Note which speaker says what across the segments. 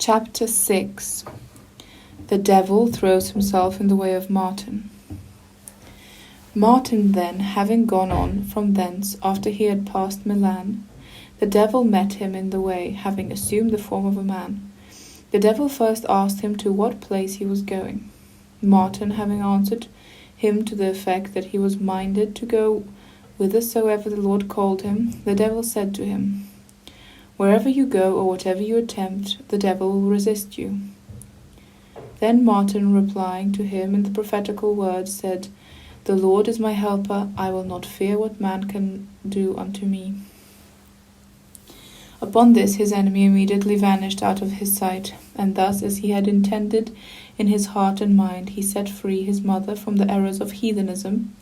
Speaker 1: Chapter 6. The devil throws himself in the way of Martin. Martin then, having gone on from thence after he had passed Milan, the devil met him in the way, having assumed the form of a man. The devil first asked him to what place he was going. Martin, having answered him to the effect that he was minded to go whithersoever the Lord called him, the devil said to him, "Wherever you go, or whatever you attempt, the devil will resist you." Then Martin, replying to him in the prophetical words, said, "The Lord is my helper, I will not fear what man can do unto me." Upon this his enemy immediately vanished out of his sight, and thus, as he had intended in his heart and mind, he set free his mother from the errors of heathenism,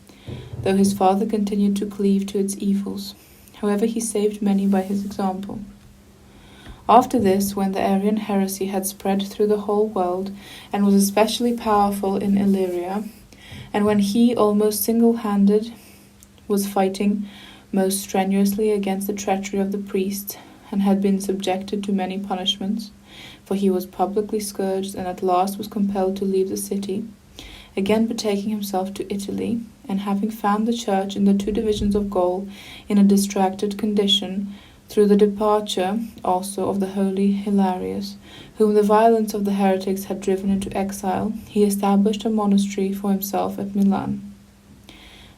Speaker 1: though his father continued to cleave to its evils. However, he saved many by his example. After this, when the Arian heresy had spread through the whole world, and was especially powerful in Illyria, and when he, almost single-handed, was fighting most strenuously against the treachery of the priests, and had been subjected to many punishments, for he was publicly scourged, and at last was compelled to leave the city, again betaking himself to Italy, and having found the church in the two divisions of Gaul in a distracted condition, through the departure also of the holy Hilarius, whom the violence of the heretics had driven into exile, he established a monastery for himself at Milan.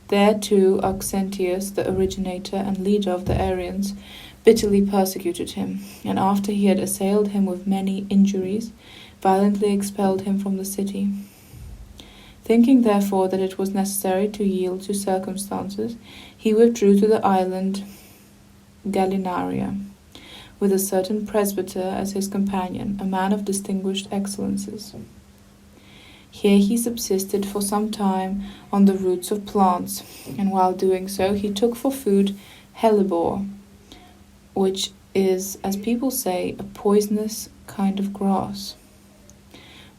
Speaker 1: There too Auxentius, the originator and leader of the Arians, bitterly persecuted him, and after he had assailed him with many injuries, violently expelled him from the city. Thinking therefore that it was necessary to yield to circumstances, he withdrew to the island Gallinaria, with a certain presbyter as his companion, a man of distinguished excellences. Here he subsisted for some time on the roots of plants, and while doing so he took for food hellebore, which is, as people say, a poisonous kind of grass.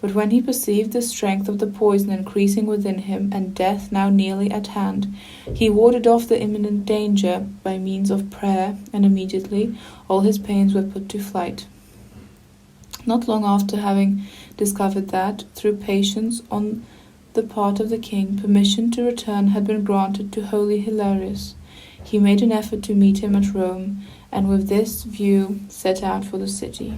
Speaker 1: But when he perceived the strength of the poison increasing within him, and death now nearly at hand, he warded off the imminent danger by means of prayer, and immediately all his pains were put to flight. Not long after, having discovered that, through patience on the part of the king, permission to return had been granted to holy Hilarius, he made an effort to meet him at Rome, and with this view set out for the city.